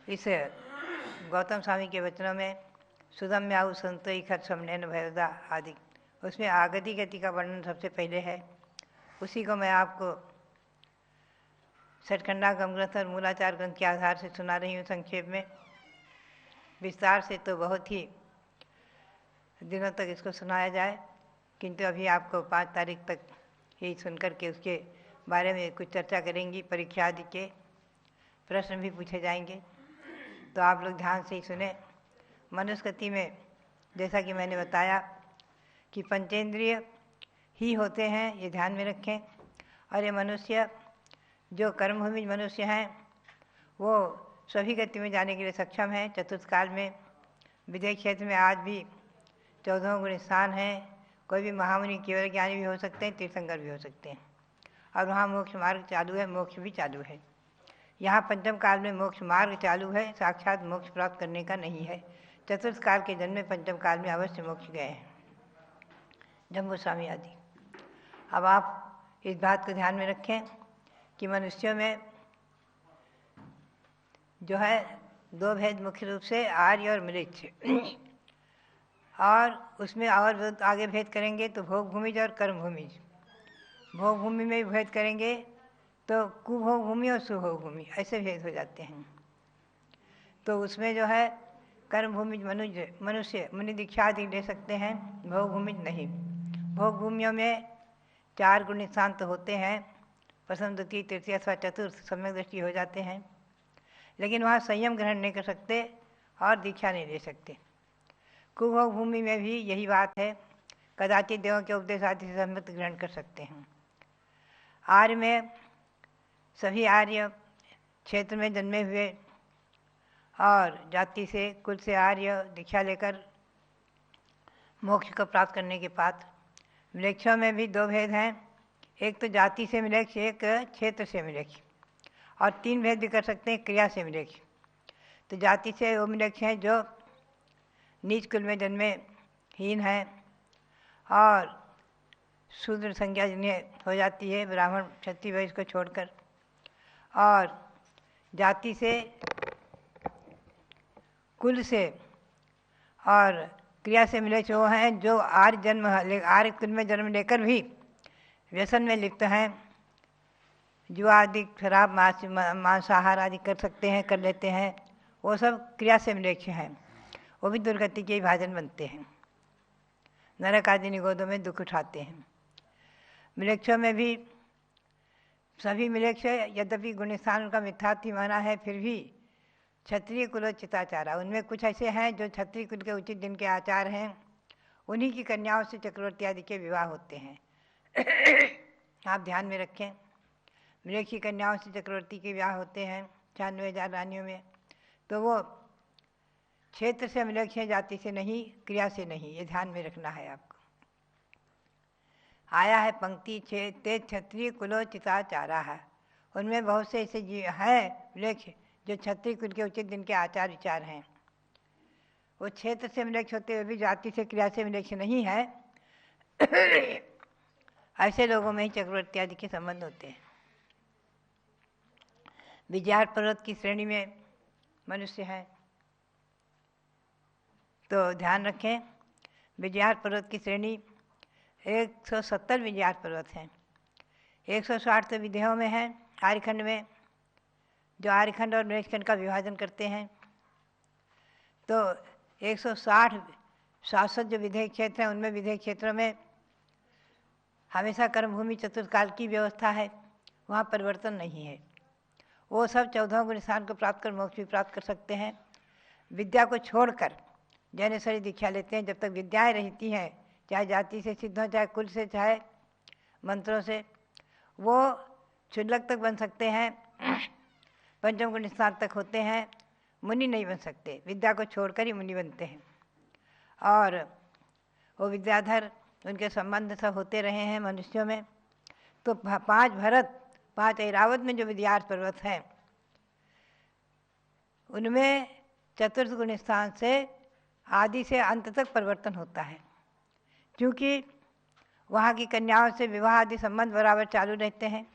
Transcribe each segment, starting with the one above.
इस गौतम स्वामी के वचनों में सुदम्याहु संतो खत समनैन भयदा आदि, उसमें आगति गति का वर्णन सबसे पहले है। उसी को मैं आपको सठखंडागम ग्रंथ और मूलाचार ग्रंथ के आधार से सुना रही हूँ संक्षेप में। विस्तार से तो बहुत ही दिनों तक इसको सुनाया जाए, किंतु अभी आपको 5 तारीख तक ही सुनकर के उसके बारे में कुछ चर्चा करेंगी। परीक्षा आदि के प्रश्न भी पूछे जाएंगे, तो आप लोग ध्यान से ही सुने। मनुस्मृति में जैसा कि मैंने बताया कि पंचेंद्रिय ही होते हैं, ये ध्यान में रखें। और ये मनुष्य जो कर्मभूमि मनुष्य हैं वो सभी गति में जाने के लिए सक्षम हैं। चतुर्थ काल में विदेह क्षेत्र में आज भी 14 गुण स्थान हैं। कोई भी महामुनि केवल ज्ञानी भी हो सकते हैं, तीर्थंकर भी हो सकते हैं, और वहाँ मोक्ष मार्ग चालू है, मोक्ष भी चालू है। यहाँ पंचम काल में मोक्ष मार्ग चालू है, साक्षात मोक्ष प्राप्त करने का नहीं है। चतुर्थ काल के जन्म में पंचम काल में अवश्य मोक्ष गए हैं, जम्बू स्वामी आदि। अब आप इस बात को ध्यान में रखें कि मनुष्यों में जो है 2 भेद मुख्य रूप से, आर्य और म्लेच्छ, और उसमें और आगे भेद करेंगे तो भोग भूमिज और कर्म भूमिज। भोग भूमि में भी भेद करेंगे तो कुभोग भूमि और सुभोग भूमि, ऐसे भेद हो जाते हैं। तो उसमें जो है कर्म भूमि मनुष्य मुनि दीक्षा आदि ले सकते हैं, भोग भूमि नहीं। भोग भूमियों में 4 गुण स्थान तो होते हैं, प्रथम द्वितीय तृतीय अथवा चतुर्थ सम्यक दृष्टि हो जाते हैं, लेकिन वहाँ संयम ग्रहण नहीं कर सकते और दीक्षा नहीं ले सकते। कुभोग भूमि में भी यही बात है, कदाचित देवों के उपदेश आदि से सम्मत ग्रहण कर सकते हैं। आर्य में सभी आर्य क्षेत्र में जन्मे हुए और जाति से कुल से आर्य दीक्षा लेकर मोक्ष को प्राप्त करने के पात्र। म्लेच्छों में भी 2 भेद हैं, एक तो जाति से म्लेच्छ, एक क्षेत्र से म्लेच्छ, और 3 भेद भी कर सकते हैं, क्रिया से म्लेच्छ। तो जाति से वो म्लेच्छ हैं जो नीच कुल में जन्मे, हीन हैं और शूद्र संज्ञा जिन्हें हो जाती है, ब्राह्मण क्षत्रिय वैश्य को छोड़कर। और जाति से, कुल से और क्रिया से मिले वो हैं जो आर्य कुल में जन्म लेकर भी व्यसन में लिप्त हैं, जुआ आदि, शराब, मांसाहार आदि कर सकते हैं, कर लेते हैं, वो सब क्रिया से म्लेच्छ हैं। वो भी दुर्गति के भाजन बनते हैं, नरक आदि निगोदों में दुख उठाते हैं। म्लेच्छों में भी सभी म्लेच्छ, यद्यपि गुणस्थान उनका मिथ्यात्व माना है, फिर भी क्षत्रिय कुलोचिताचारा, उनमें कुछ ऐसे हैं जो क्षत्रिय कुल के उचित जिनके आचार हैं, उन्हीं की कन्याओं से चक्रवर्ती आदि के विवाह होते हैं। आप ध्यान में रखें, म्लेच्छ की कन्याओं से चक्रवर्ती के विवाह होते हैं 96,000 रानियों में। तो वो क्षेत्र से म्लेच्छ हैं, जाति से नहीं, क्रिया से नहीं, ये ध्यान में रखना है आपको। आया है पंक्ति ते क्षत्रिय कुलोचिताचारा है, उनमें बहुत से ऐसे हैं म्लेच्छ जो क्षत्रिय कुल के उचित जिनके आचार विचार हैं। वो क्षेत्र से म्लेच्छ होते हुए भी जाति से क्रिया से म्लेच्छ नहीं है। ऐसे लोगों में ही चक्रवर्ती आदि के संबंध होते हैं। विजयार पर्वत की श्रेणी में मनुष्य हैं, तो ध्यान रखें, विजयार पर्वत की श्रेणी 170 विजयार पर्वत हैं। 160 तो विदेहों में हैं, आर्यखंड में, जो आर्यखंड और म्लेच्छखंड का विभाजन करते हैं। तो 160 शाश्वत जो विधेय क्षेत्र हैं, उनमें विधेय क्षेत्रों में हमेशा कर्मभूमि चतुर्थकाल की व्यवस्था है, वहाँ परिवर्तन नहीं है। वो सब 14 गुण स्थान को प्राप्त कर मोक्ष भी प्राप्त कर सकते हैं। विद्या को छोड़कर जैनेश्वरी दीक्षा लेते हैं, जब तक विद्याएँ रहती हैं, चाहे जाति से सिद्ध हो, चाहे कुल से, चाहे मंत्रों से, वो क्षुल्लक तक बन सकते हैं, पंचम गुण स्थान तक होते हैं, मुनि नहीं बन सकते। विद्या को छोड़कर ही मुनि बनते हैं। और वो विद्याधर, उनके संबंध सब होते रहे हैं मनुष्यों में। तो 5 भरत, 5 ऐरावत में जो विद्यार्थ पर्वत हैं, उनमें चतुर्थ गुण स्थान से आदि से अंत तक परिवर्तन होता है, क्योंकि वहाँ की कन्याओं से विवाह आदि संबंध बराबर चालू रहते हैं,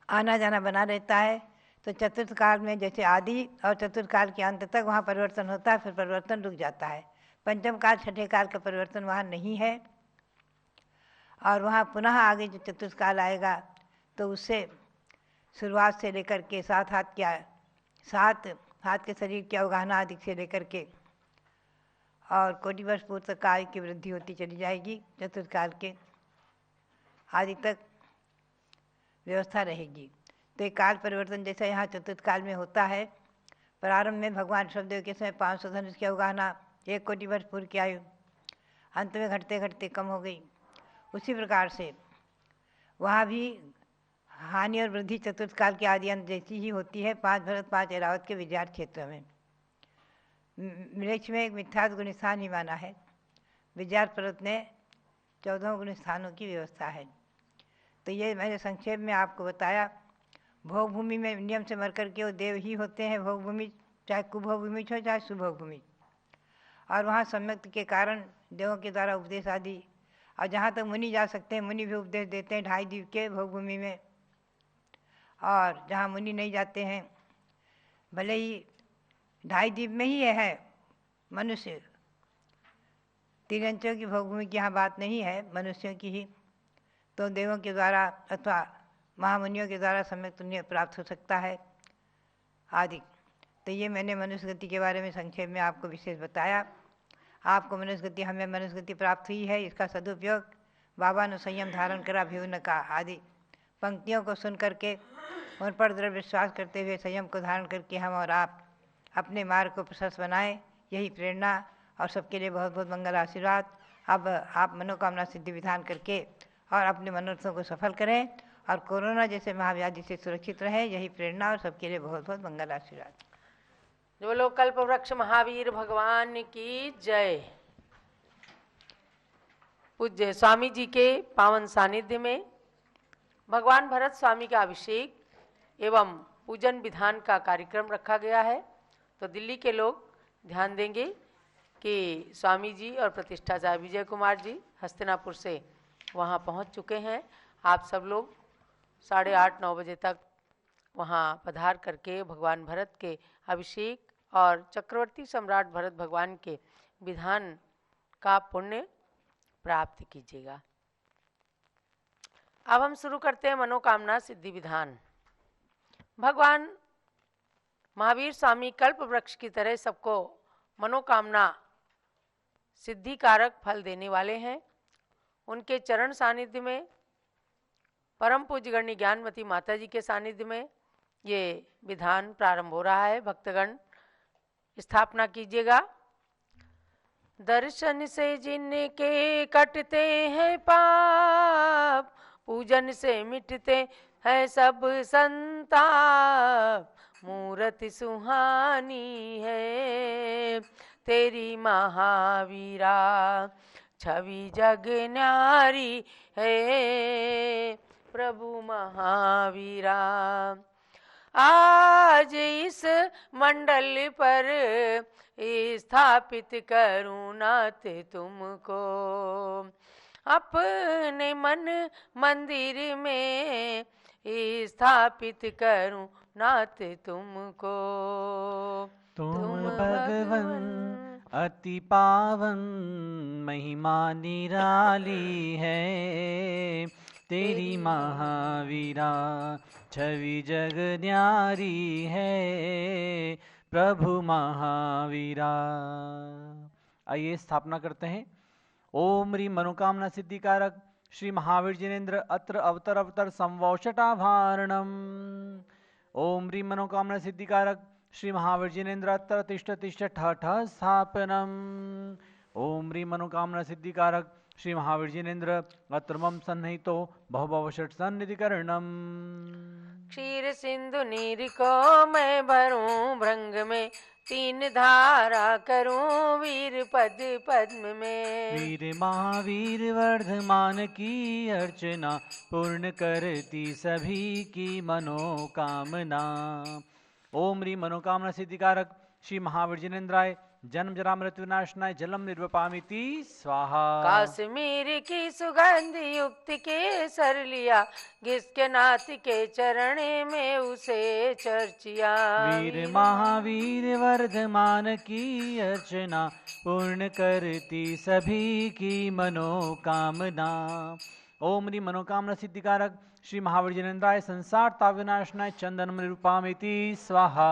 आना जाना बना रहता है। तो चतुर्थ काल में जैसे आदि और चतुर्थ काल के अंत तक वहाँ परिवर्तन होता है, फिर परिवर्तन रुक जाता है। पंचम काल छठे काल का परिवर्तन वहाँ नहीं है। और वहाँ पुनः आगे जो चतुर्थ काल आएगा तो उससे शुरुआत से लेकर के 7 हाथ के शरीर की अवगाहना आदि से लेकर के और कोटि वर्ष पूर्व तक काल की वृद्धि होती चली जाएगी। चतुर्थ काल के आदि तक व्यवस्था रहेगी। तो एक काल परिवर्तन जैसा यहाँ चतुर्थ काल में होता है। प्रारंभ में भगवान ऋषभदेव के समय 500 धनुष की अवगाहना 1 कोटि वर्ष पूर्व की आयु अंत में घटते घटते कम हो गई। उसी प्रकार से वहाँ भी हानि और वृद्धि चतुर्थ काल के आदि अंत जैसी ही होती है। 5 भरत 5 ऐरावत के विद्यार्थ क्षेत्र में मृक्ष में एक मिथ्यात्व गुण स्थान ही माना है। विद्यार्थ पर्वत ने 14 गुण स्थानों की व्यवस्था है। तो ये मैंने संक्षेप में आपको बताया। भोग भूमि में नियम से मर कर के वो देव ही होते हैं। भोग भूमि चाहे कुभोग भूमि हो चाहे सुभोग भूमि, और वहाँ सम्यक्त के कारण देवों के द्वारा उपदेश आदि, और जहाँ तक मुनि जा सकते हैं मुनि भी उपदेश देते हैं 2.5 द्वीप के भोग भूमि में। और जहाँ मुनि नहीं जाते हैं, भले ही 2.5 द्वीप में ही है मनुष्य, तिरंचों की भोग भूमि की यहाँ बात नहीं है, मनुष्यों की ही, तो देवों के द्वारा अथवा महामुनियों के द्वारा सम्यक पुण्य प्राप्त हो सकता है आदि। तो ये मैंने मनुष्य गति के बारे में संक्षेप में आपको विशेष बताया। आपको मनुष्य गति, हमें मनुष्य गति प्राप्त हुई है, इसका सदुपयोग बाबा ने संयम धारण करा भीव का आदि पंक्तियों को सुन करके उन पर दृढ़ विश्वास करते हुए संयम को धारण करके हम और आप अपने मार्ग को प्रशस्त बनाएं, यही प्रेरणा। और सबके लिए बहुत बहुत मंगल आशीर्वाद। अब आप मनोकामना सिद्धि विधान करके और अपने मनोरथों को सफल करें और कोरोना जैसे महाव्याधि से सुरक्षित रहें, यही प्रेरणा। और सबके लिए बहुत बहुत मंगल आशीर्वाद। जो लोग कल्प वृक्ष महावीर भगवान की जय। पूज्य स्वामी जी के पावन सानिध्य में भगवान भरत स्वामी का अभिषेक एवं पूजन विधान का कार्यक्रम रखा गया है। तो दिल्ली के लोग ध्यान देंगे कि स्वामी जी और प्रतिष्ठाचार्य विजय कुमार जी हस्तिनापुर से वहाँ पहुँच चुके हैं। आप सब लोग 8:30-9 बजे तक वहाँ पधार करके भगवान भरत के अभिषेक और चक्रवर्ती सम्राट भरत भगवान के विधान का पुण्य प्राप्त कीजिएगा। अब हम शुरू करते हैं मनोकामना सिद्धि विधान। भगवान महावीर स्वामी कल्प वृक्ष की तरह सबको मनोकामना सिद्धि कारक फल देने वाले हैं। उनके चरण सानिध्य में, परम पूज्य गण्य ज्ञानमती माता जी के सानिध्य में ये विधान प्रारंभ हो रहा है। भक्तगण स्थापना कीजिएगा। दर्शन से जिनके कटते हैं पाप, पूजन से मिटते हैं सब संताप, मूरति सुहानी है तेरी महावीरा, छवि जग न्यारी है प्रभु महावीरा। आज इस मंडल पर स्थापित करूं नाथ तुमको, अपने मन मंदिर में स्थापित करूं नाथ तुमको। तुम भगवन अति पावन, महिमा निराली है तेरी महावीरा, छवि जग न्यारी है प्रभु महावीरा। आइए स्थापना करते हैं। ओम ह्रीं मनोकामना सिद्धि कारक श्री महावीर जिनेन्द्र अत्र अवतर अवतर संवौषटाभारणम। ओम ह्रीं मनोकामना सिद्धि कारक श्री महावीर जिनेन्द्र अत्र तिष्ठ तिष्ठ ठ ठ स्थापनम। ओम ह्रीं मनोकामना सिद्धि कारक श्री महावीर जिनेन्द्र अत्र मम सन्निहितो भवभवषट सन्निधिकरणम। क्षीर सिंधु नीर को मैं भरूं भृंग में, 3 धारा करूं वीर पद पद्म में। वीर महावीर वर्धमान की अर्चना, पूर्ण करती सभी की मनोकामना। ओम ह्रीं मनोकामना सिद्धिकारक श्री महावीर जिनेन्द्राय जन्म जरा मृत्यु विनाशनाय जलम निर्वपामिति स्वाहा। काश्मीर की सुगंध युक्त केसर लिया, घिसके नाथ के चरण में उसे चर्चिया। वीर महावीर वर्धमान की अर्चना, पूर्ण करती सभी की मनोकामना। ओम ह्रीं मनोकामना सिद्धिकारक श्री महावीर जिनेन्द्राय संसार ताप विनाशनाय चंदन निरूपामिति स्वाहा।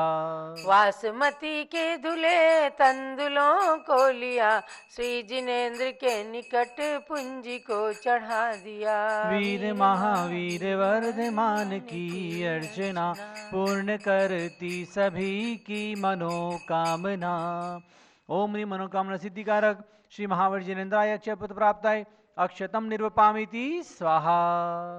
वासमती के धुले तंदुलों को लिया, श्री जिनेन्द्र के निकट पूंजी को चढ़ा दिया। वीर महावीर वर्धमान की अर्चना, पूर्ण करती सभी की मनोकामना। ओम ह्रीं मनोकामना सिद्धिकारक श्री महावीर जिनेन्द्राय अक्षय पुत्र प्राप्ताय अक्षतम निर्वपामिति स्वाहा।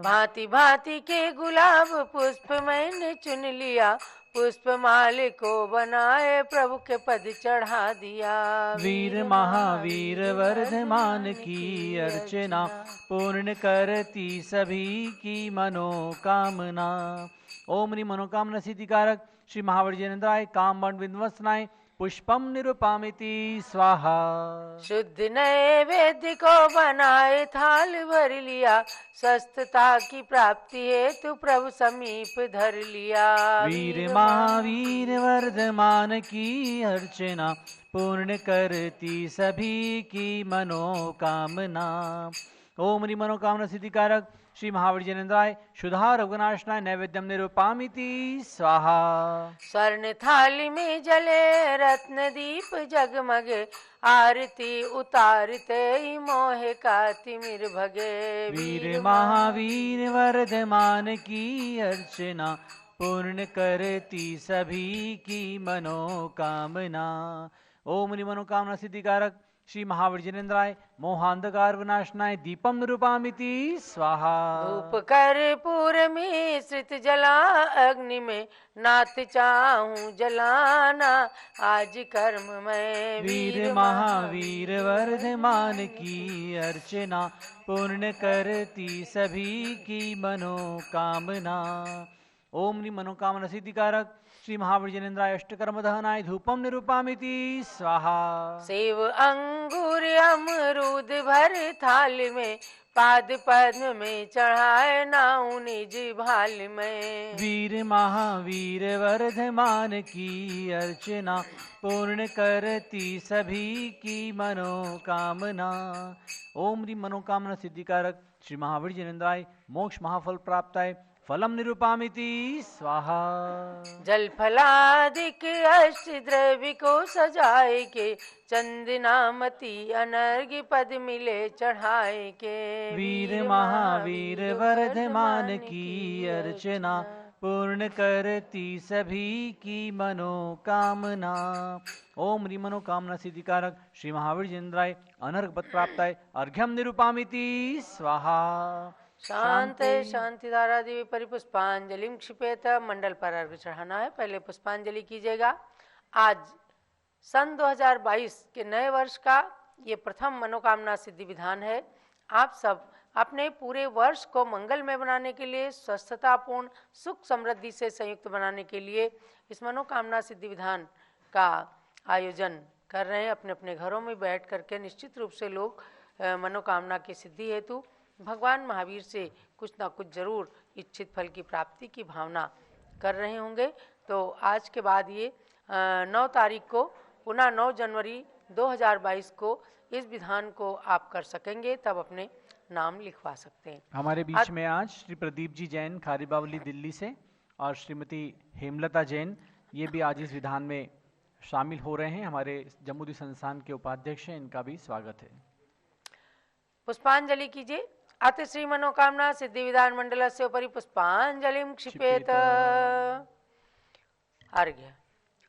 भांति भांति के गुलाब पुष्प मैंने चुन लिया, पुष्पमाल को बनाए प्रभु के पद चढ़ा दिया। वीर महावीर वर्धमान की अर्चना, पूर्ण करती सभी की मनोकामना। ओम ह्रीं मनोकामना सिद्धिकारक श्री महावीर जिनेन्द्राय काम बन विध्वंसनाय पुष्पम निरूपामिति स्वाहा। शुद्ध नैवेद्य को बनाए थाल भर लिया, स्वस्थता की प्राप्ति हेतु प्रभु समीप धर लिया। वीर महावीर वर्धमान की अर्चना, पूर्ण करती सभी की मनोकामना। ओम ह्रीं मनोकामना सिद्धिकारक श्री महावीर जिनेन्द्राय शुद्धा रघुनाशनाय नैवेद्यम निरूपामिति स्वाहा। स्वर्ण थाली में जले रत्न दीप जगमगे, आरती उतारते ही मोह का तिमिर भगे। वीर महावीर वर्धमान की अर्चना, पूर्ण करती सभी की मनोकामना। ओम ह्रीं मनोकामना सिद्धिकारक श्री महावीर जिनेन्द्राय मोहांधकार विनाशनाय दीपम निरूपामिति स्वाहा। धूप कर्पूर मिश्रित जला अग्नि में, नाथ चाहूं जलाना आज कर्म में। वीर महावीर वर्धमान की अर्चना, पूर्ण करती सभी की मनोकामना। ओम ह्रीं मनोकामना सिद्धिकारक श्री महावीर जिनेन्द्राय अष्टकर्म दहनाय धूपम निरूपामिति स्वाहा। सेव अंगूर अमरूद भर थाल में, पाद पद्म में चढ़ाए नाऊ निज भाल में। वीर महावीर वर्धमान की अर्चना, पूर्ण करती सभी की मनोकामना। ओम ह्रीं मनोकामना सिद्धिकारक श्री महावीर जिनेन्द्राय मोक्ष महाफल प्राप्ताय फलम निरूपामिति स्वाहा। जल फलादिक अष्ट द्रव्य को सजाए के, चंदनामती अनर्घ्य पद मिले चढ़ाए के। वीर महावीर वर्धमान की अर्चना, पूर्ण करती सभी की मनोकामना। ओम ह्रीं मनोकामना सिद्धिकारक श्री महावीर जिनेन्द्राय अनर्घ पद प्राप्ताय अर्घ्यम निरूपामिति स्वाहा। शांत शांति धारा देवी परिपुष्पांजलि क्षिपेत। मंडल पर अर्घ चढ़ाना है, पहले पुष्पांजलि कीजिएगा। आज सन 2022 के नए वर्ष का ये प्रथम मनोकामना सिद्धि विधान है। आप सब अपने पूरे वर्ष को मंगलमय बनाने के लिए, स्वस्थतापूर्ण सुख समृद्धि से संयुक्त बनाने के लिए इस मनोकामना सिद्धि विधान का आयोजन कर रहे हैं। अपने अपने घरों में बैठ करके निश्चित रूप से लोग मनोकामना की सिद्धि हेतु भगवान महावीर से कुछ ना कुछ जरूर इच्छित फल की प्राप्ति की भावना कर रहे होंगे। तो आज के बाद ये 9 तारीख को पुनः 9 जनवरी 2022 को इस विधान को आप कर सकेंगे, तब अपने नाम लिखवा सकते हैं। हमारे बीच में आज श्री प्रदीप जी जैन खारीबावली दिल्ली से और श्रीमती हेमलता जैन, ये भी आज इस विधान में शामिल हो रहे हैं। हमारे जम्मूदी संस्थान के उपाध्यक्ष हैं, इनका भी स्वागत है। पुष्पांजलि कीजिए। अथ श्री मनोकामना सिद्धि विधान मंडल से उपरि पुष्पांजलिं क्षिपेत। अर्घ्य।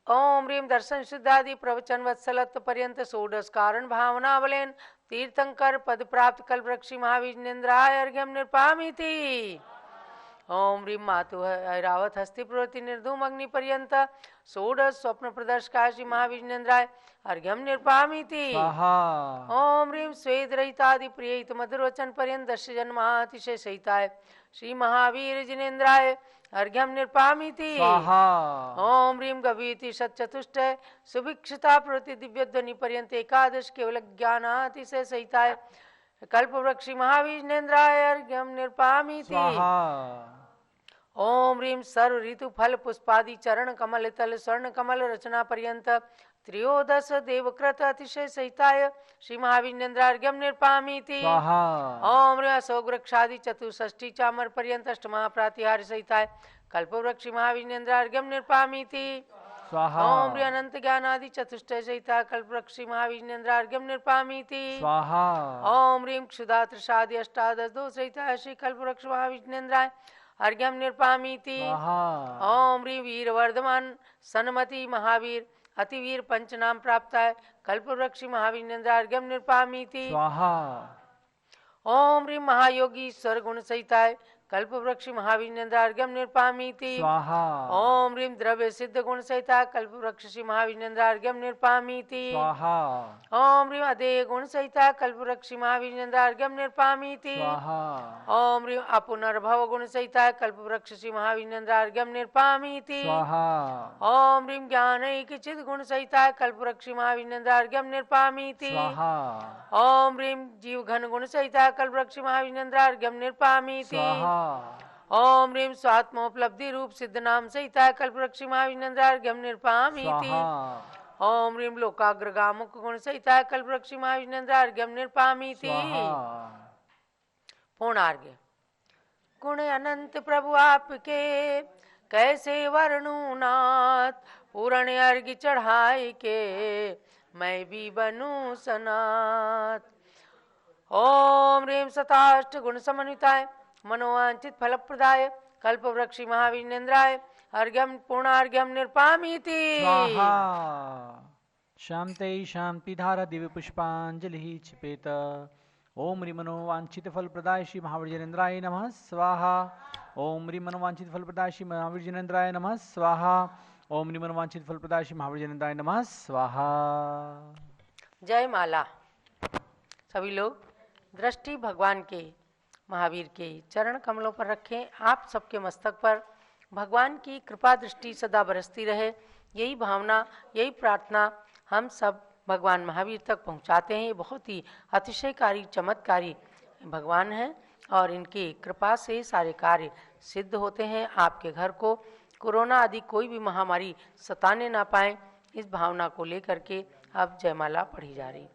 ओम ह्रीं दर्शन शुद्धादि प्रवचन वत्सलत्व पर्यंत षोडश कारण भावना बलेन तीर्थंकर पद प्राप्त कल्पवृक्षि महावीर जिनेन्द्राय अर्घ्यम निरूपामिति। ओम ह्रीं मातु ऐरावत हस्ति प्रवृत्ति निर्धूम अग्नि पर्यंत षोडश स्वप्न प्रदर्शकाय श्री महाविष्णुन्द्राय अर्घ्यम निर्पामीति। स्वाहा ओम ह्रीं स्वेद रहितादि प्रिय मधुर वचन पर्यंत दश जन्मातिशय सहिताय श्री महावीर जिनेन्द्राय अर्घ्यम निर्पामीति। स्वाहा ओम ह्रीं गवीति सच्चतुष्ट सुभिक्षिता प्रवृत्ति दिव्य ध्वनि पर्यंत एकादश केवल ज्ञानातिशय सहिताय कल्पवृक्षि महाविष्णुन्द्राय अर्घ्यम निर्पामीति। स्वाहा ओम ह्रीं सर्व ऋतु फल पुष्पादि चरण कमल तल स्वर्ण कमल रचना पर्यंत त्रयोदश देवकृत अतिशय सहिताय श्री महाविष्णुन्द्राय अर्घ्यम निर्पामीति। स्वाहा ओम ह्रीं अशोकवृक्षादि चतुष्षष्टि चामर पर्यंत अष्टमहा प्रातिहार्य सहिताय कल्पवृक्षि महाविष्णुन्द्राय अर्घ्यम निर्पामीति। स्वाहा ओम ह्रीं अनंत ज्ञानादि चतुष्टय सहिताय कल्पवृक्षि महाविष्णुन्द्राय अर्घ्यम निर्पामीति। स्वाहा ओम ह्रीं क्षुधा तृषादि अष्टादश दो सहिताय श्री कल्पवृक्ष महाविष्णुन्द्राय अर्घ्यम निर्पामीति। स्वाहा ओम ह्रीं वीरवर्धमान सन्मति महावीर अतिवीर पंचनाम प्राप्ताय कल्पवृक्षि महाविष्णुन्द्राय अर्घ्यम निर्पामीति। स्वाहा ओम ह्रीं महायोगी सर्वगुण सहिताय कल्पवृक्षि महाविष्णुन्द्राय अर्घ्यम निर्पामीति। स्वाहा ओम ह्रीं द्रव्य सिद्ध गुण सहिताय कल्पवृक्षि महाविष्णुन्द्राय अर्घ्यम निर्पामीति। स्वाहा ओम ह्रीं अधेय गुण सहिताय कल्पवृक्षि महाविष्णुन्द्राय अर्घ्यम निर्पामीति। स्वाहा ओम ह्रीं अपुनर्भव गुण सहिताय कल्पवृक्षि महाविष्णुन्द्राय अर्घ्यम निर्पामीति। स्वाहा ओम ह्रीं ज्ञानैकचित् गुण सहिताय कल्पवृक्षि महाविष्णुन्द्राय अर्घ्यम निर्पामीति। स्वाहा ओम ह्रीं जीव घन गुण सहिताय कल्पवृक्षि महाविष्णुन्द्राय अर्घ्यम निर्पामीति। स्वाहा ओम ह्रीं स्वात्मोपलब्धि रूप सिद्ध नाम सहिताय कल्पवृक्षि महाविष्णुन्द्राय अर्घ्यम निर्पामीति। स्वाहा ओम ह्रीं लोकाग्रगामुक गुण सहिताय कल्पवृक्षि महाविष्णुन्द्राय अर्घ्यम निर्पामीति। पूर्णार्घ्य। गुण अनंत प्रभु आपके कैसे वर्णूं नाथ, पूर्ण अर्घ्य चढ़ाई के मैं भी बनूं सनाथ। ओम ह्रीं सताष्ट गुण समन्विताय मनोवांछित फलप्रदाय कल्पवृक्षि महाविष्णुन्द्राय अर्घ्यम पूर्णार्घ्यम निर्पामीति। स्वाहा शांते शांति धारा दिव्य पुष्पांजलि क्षिपेत। ओम ह्रीं मनोवांछित फल प्रदाय श्री महावीर जिनेन्द्राय नमः स्वाहा। ओम ह्रीं मनोवांछित फल प्रदाय श्री महावीर जिनेन्द्राय नमः स्वाहा। ओम ह्रीं मनोवांछित फल प्रदाय श्री महावीर जिनेन्द्राय नमः स्वाहा। जय माला। सभी लोग दृष्टि भगवान के महावीर के चरण कमलों पर रखें। आप सबके मस्तक पर भगवान की कृपा दृष्टि सदा बरसती रहे, यही भावना, यही प्रार्थना हम सब भगवान महावीर तक पहुंचाते हैं। ये बहुत ही अतिशयकारी चमत्कारी भगवान हैं और इनकी कृपा से सारे कार्य सिद्ध होते हैं। आपके घर को कोरोना आदि कोई भी महामारी सताने ना पाए, इस भावना को लेकर के अब जयमाला पढ़ी जा रही।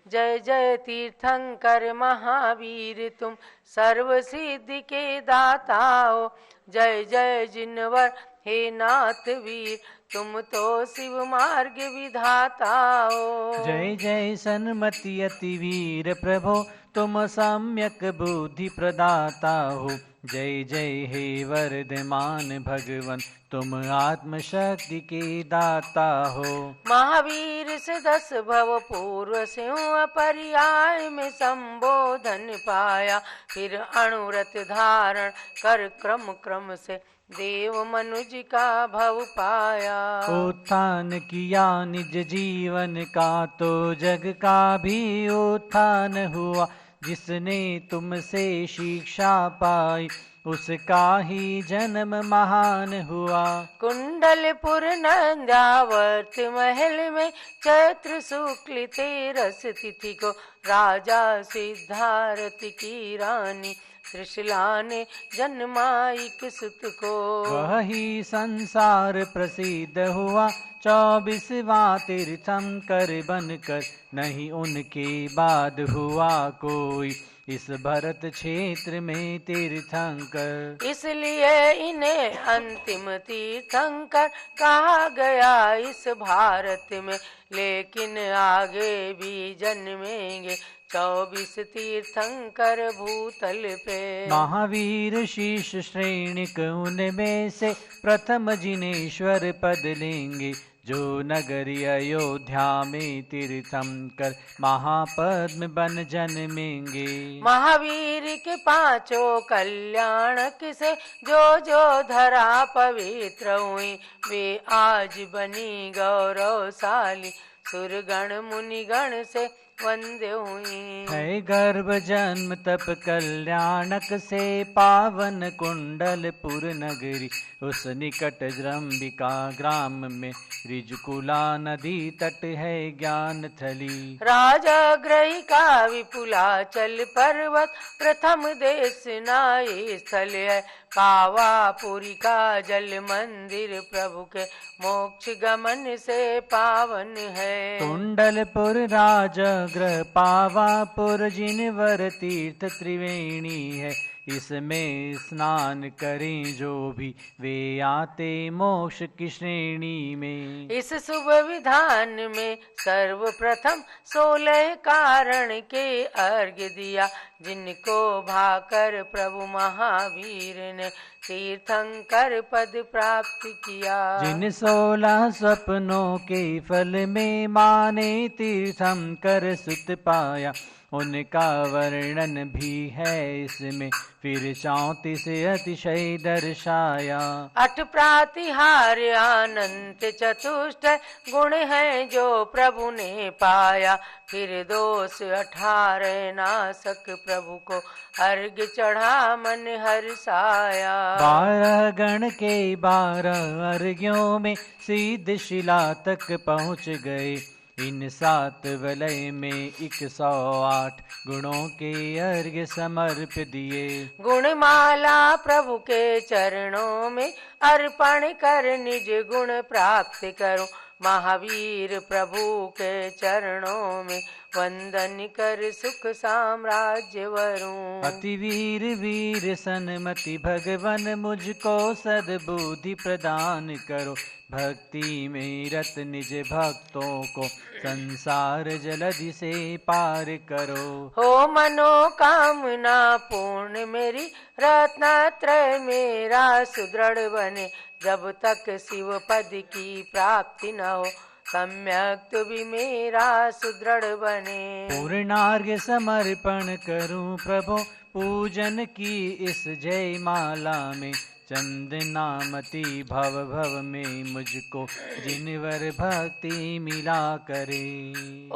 जय जय तीर्थंकर महावीर तुम सर्व सिद्धि के दाता हो। जय जय जिनवर हे नाथ वीर तुम तो शिव मार्ग विधाता हो। जय जय सन्मति अति वीर प्रभो तुम सम्यक बुद्धि प्रदाता हो। जय जय हे वर्धमान भगवन तुम आत्मशक्ति के दाता हो। महावीर से 10 भव पूर्व से अपरियाय में संबोधन पाया, फिर अणुव्रत धारण कर क्रम क्रम से देव मनुज का भव पाया। उत्थान किया निज जीवन का तो जग का भी उत्थान हुआ। जिसने तुमसे शिक्षा पाई उसका ही जन्म महान हुआ। कुंडलपुर नंदावर्त महल में चैत्र शुक्ल 13 तिथि को राजा सिद्धार्थ की रानी त्रिशला ने जन्माइक सुत को। वही संसार प्रसिद्ध हुआ 24वां तीर्थंकर बनकर, नहीं उनके बाद हुआ कोई इस भरत क्षेत्र में तीर्थंकर। इसलिए इन्हें अंतिम तीर्थंकर कहा गया इस भारत में, लेकिन आगे भी जन्मेंगे 24 तीर्थंकर भूतल पे। महावीर शीश श्रेणिक उनमें से प्रथम जिनेश्वर पद लेंगे, जो नगरी अयोध्या में तीर्थंकर महापद्म बन जन्मेंगे। महावीर के पांचों कल्याणक से जो जो धरा पवित्र हुई, वे आज बनी गौरवशाली, सुरगण मुनिगण से वंदे हुई। है गर्भ जन्म तप कल्याणक से पावन कुंडलपुर नगरी, उस निकट जम्बिका ग्राम में ऋजुकुला नदी तट है ज्ञान थली। राजगृही का विपुलाचल पर्वत प्रथम देश नाये स्थल है, पावापुरी का जल मंदिर प्रभु के मोक्ष गमन से पावन है। कुंडलपुर राजगृह पावापुर जिनवर तीर्थ त्रिवेणी है, इसमें स्नान करें जो भी वे आते मोक्ष की श्रेणी में। इस शुभ विधान में सर्वप्रथम 16 कारण के अर्घ्य दिया, जिनको भाकर प्रभु महावीर ने तीर्थंकर पद प्राप्त किया। जिन 16 सपनों के फल में माने तीर्थंकर सुत पाया, उनका वर्णन भी है इसमें फिर 34 अतिशय दर्शाया। 8 प्रातिहार्य अनंत चतुष्ट गुण है जो प्रभु ने पाया, फिर दोष 18 नासक प्रभु को अर्घ्य चढ़ा मन हर्षाया। 12 गण के 12 अर्घ्यों में सिद्ध शिला तक पहुँच गए, इन 7 वलय में 108 गुणों के अर्घ्य समर्प दिए। गुणमाला प्रभु के चरणों में अर्पण कर निज गुण प्राप्त करो, महावीर प्रभु के चरणों में वंदन कर सुख साम्राज्य वरूं। अति वीर वीर सन्मति भगवन मुझको सद्बुद्धि प्रदान करो, भक्ति में रत निज भक्तों को संसार जलधि से पार करो। हो मनोकामना पूर्ण मेरी, रत्नत्रय मेरा सुदृढ़ बने, जब तक शिव पद की प्राप्ति न हो सम्यक तो भी मेरा सुदृढ़ बने। पूर्णार्घ्य समर्पण करूं प्रभु पूजन की इस जय माला में, चंदनामती भव भव में मुझको जिनवर भक्ति मिला करे।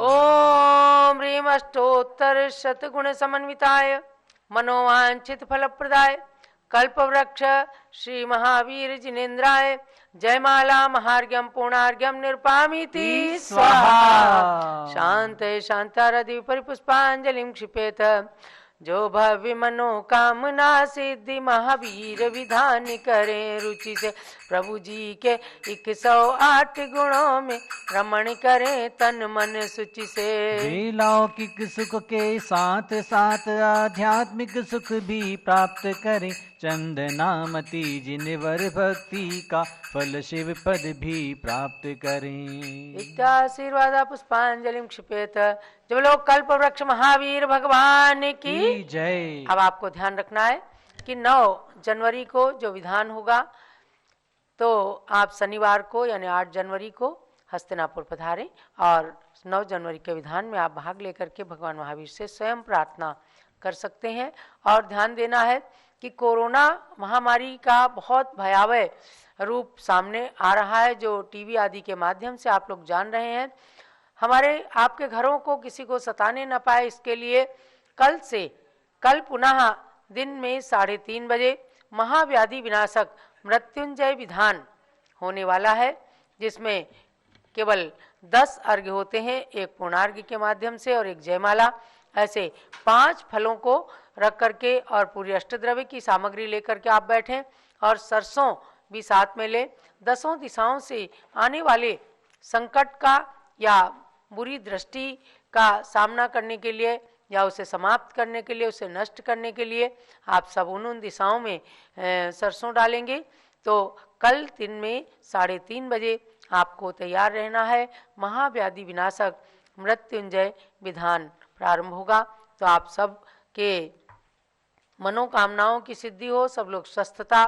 ओम ह्रीम अष्टोत्तर शतगुण समन्विताय मनोवांछित फलप्रदाय कल्पवृक्ष श्री महावीर जिनेन्द्राय जयमाला महार्घ्यम पूर्णार्घ्यम निरुपामीति स्वाहा। शांत शांतारदि परिपुष्पांजलिं क्षिपेत, जो भव्य मनोकामना सिद्धि महावीर विधान करें, रुचि से प्रभु जी के 108 गुणों में रमण करें तन मन सुचि से। वे लौकिक सुख के साथ साथ आध्यात्मिक सुख भी प्राप्त करें, चंदनामती जिनवर भक्ति का फल शिव पद भी प्राप्त करें। इत्याशीर्वादा पुष्पांजलिं क्षिपेत। जब लोग कल्प वृक्ष महावीर भगवान की जय। अब आपको ध्यान रखना है कि 9 जनवरी को जो विधान होगा, तो आप शनिवार को यानी 8 जनवरी को हस्तिनापुर पधारें और 9 जनवरी के विधान में आप भाग लेकर के भगवान महावीर से स्वयं प्रार्थना कर सकते हैं। और ध्यान देना है कि कोरोना महामारी का बहुत भयावह रूप सामने आ रहा है, जो टीवी आदि के माध्यम से आप लोग जान रहे हैं। हमारे आपके घरों को किसी को सताने न पाए, इसके लिए कल पुनः दिन में 3:30 बजे महाव्याधि विनाशक मृत्युंजय विधान होने वाला है, जिसमें केवल 10 अर्घ्य होते हैं, एक पूर्णार्घ्य के माध्यम से और एक जयमाला। ऐसे 5 फलों को रख करके और पूरी अष्टद्रव्य की सामग्री लेकर के आप बैठें और सरसों भी साथ में लें। 10 दिशाओं से आने वाले संकट का या बुरी दृष्टि का सामना करने के लिए या उसे समाप्त करने के लिए, उसे नष्ट करने के लिए आप सब उन दिशाओं में सरसों डालेंगे। तो कल दिन में 3:30 बजे आपको तैयार रहना है। महाव्याधि विनाशक मृत्युंजय विधान प्रारंभ होगा। तो आप सब के मनोकामनाओं की सिद्धि हो, सब लोग स्वस्थता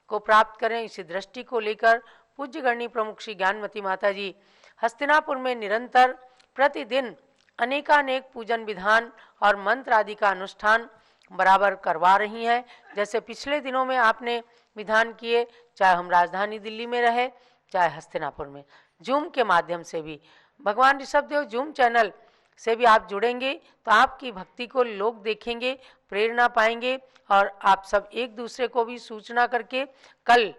को प्राप्त करें। इसी दृष्टि को लेकर पूज्य गणनी प्रमुख श्री ज्ञानमती माता जी हस्तिनापुर में निरंतर प्रतिदिन अनेकानेक पूजन विधान और मंत्र आदि का अनुष्ठान बराबर करवा रही हैं। जैसे पिछले दिनों में आपने विधान किए, चाहे हम राजधानी दिल्ली में रहे चाहे हस्तिनापुर में, जूम के माध्यम से भी, भगवान ऋषभदेव जूम चैनल से भी आप जुड़ेंगे तो आपकी भक्ति को लोग देखेंगे, प्रेरणा पाएंगे। और आप सब एक दूसरे को भी सूचना करके, कल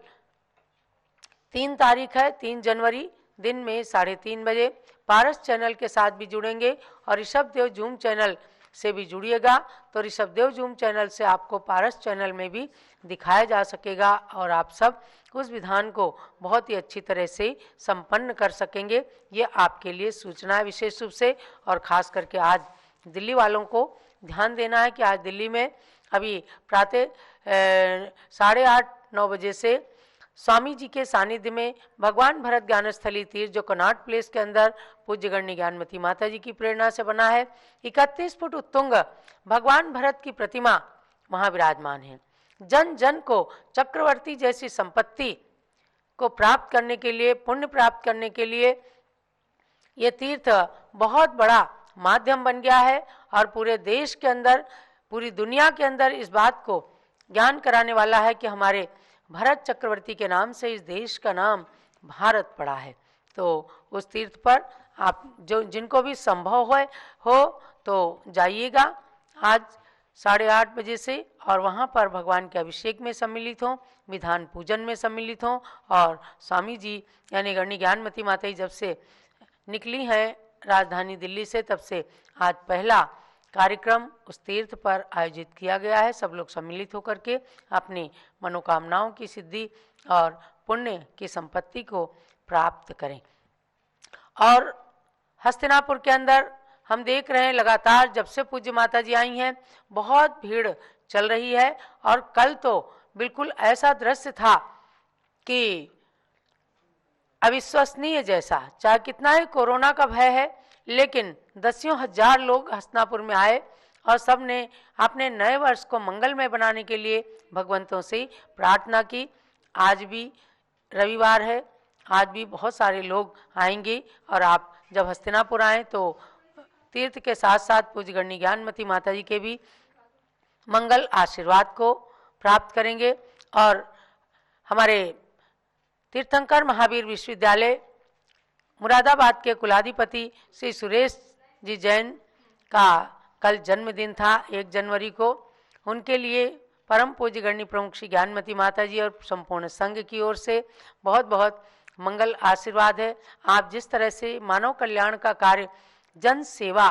3 तारीख है, 3 जनवरी दिन में 3:30 बजे पारस चैनल के साथ भी जुड़ेंगे और ऋषभदेव जूम चैनल से भी जुड़िएगा। तो ऋषभदेव जूम चैनल से आपको पारस चैनल में भी दिखाया जा सकेगा और आप सब उस विधान को बहुत ही अच्छी तरह से संपन्न कर सकेंगे। ये आपके लिए सूचना है विशेष रूप से। और ख़ास करके आज दिल्ली वालों को ध्यान देना है कि आज दिल्ली में अभी प्रातः 8:30-9 बजे से स्वामी जी के सानिध्य में भगवान भरत ज्ञानस्थली तीर्थ, जो कनॉट प्लेस के अंदर पूज्य गणनी ज्ञानमती माता जी की प्रेरणा से बना है, 31 फुट उत्तुंग भगवान भरत की प्रतिमा वहाँ विराजमान है। जन जन को चक्रवर्ती जैसी संपत्ति को प्राप्त करने के लिए, पुण्य प्राप्त करने के लिए ये तीर्थ बहुत बड़ा माध्यम बन गया है और पूरे देश के अंदर, पूरी दुनिया के अंदर इस बात को ज्ञान कराने वाला है कि हमारे भरत चक्रवर्ती के नाम से इस देश का नाम भारत पड़ा है। तो उस तीर्थ पर आप जो जिनको भी संभव हो तो जाइएगा आज 8:30 बजे से और वहाँ पर भगवान के अभिषेक में सम्मिलित हों, विधान पूजन में सम्मिलित हों। और स्वामी जी यानी गणनी ज्ञानमती माता जी जब से निकली हैं राजधानी दिल्ली से, तब से आज पहला कार्यक्रम उस तीर्थ पर आयोजित किया गया है। सब लोग सम्मिलित होकर के अपनी मनोकामनाओं की सिद्धि और पुण्य की संपत्ति को प्राप्त करें। और हस्तिनापुर के अंदर हम देख रहे हैं लगातार जब से पूज्य माता जी आई हैं बहुत भीड़ चल रही है। और कल तो बिल्कुल ऐसा दृश्य था कि अविश्वसनीय जैसा, चाहे कितना ही कोरोना का भय है लेकिन दसियों हजार लोग हस्तिनापुर में आए और सब ने अपने नए वर्ष को मंगलमय बनाने के लिए भगवंतों से प्रार्थना की। आज भी रविवार है, आज भी बहुत सारे लोग आएंगे और आप जब हस्तिनापुर आएँ तो तीर्थ के साथ साथ पूज्य गणनी ज्ञानमती माता जी के भी मंगल आशीर्वाद को प्राप्त करेंगे। और हमारे तीर्थंकर महावीर विश्वविद्यालय मुरादाबाद के कुलाधिपति श्री सुरेश जी जैन का कल जन्मदिन था 1 जनवरी को। उनके लिए परम पूज्य गणनी प्रमुख श्री ज्ञानमती माता जी और संपूर्ण संघ की ओर से बहुत बहुत मंगल आशीर्वाद है। आप जिस तरह से मानव कल्याण का कार्य, जन सेवा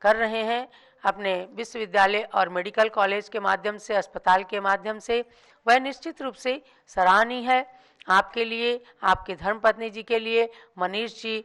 कर रहे हैं अपने विश्वविद्यालय और मेडिकल कॉलेज के माध्यम से, अस्पताल के माध्यम से, वह निश्चित रूप से सराहनीय है। आपके लिए, आपके धर्मपत्नी जी के लिए, मनीष जी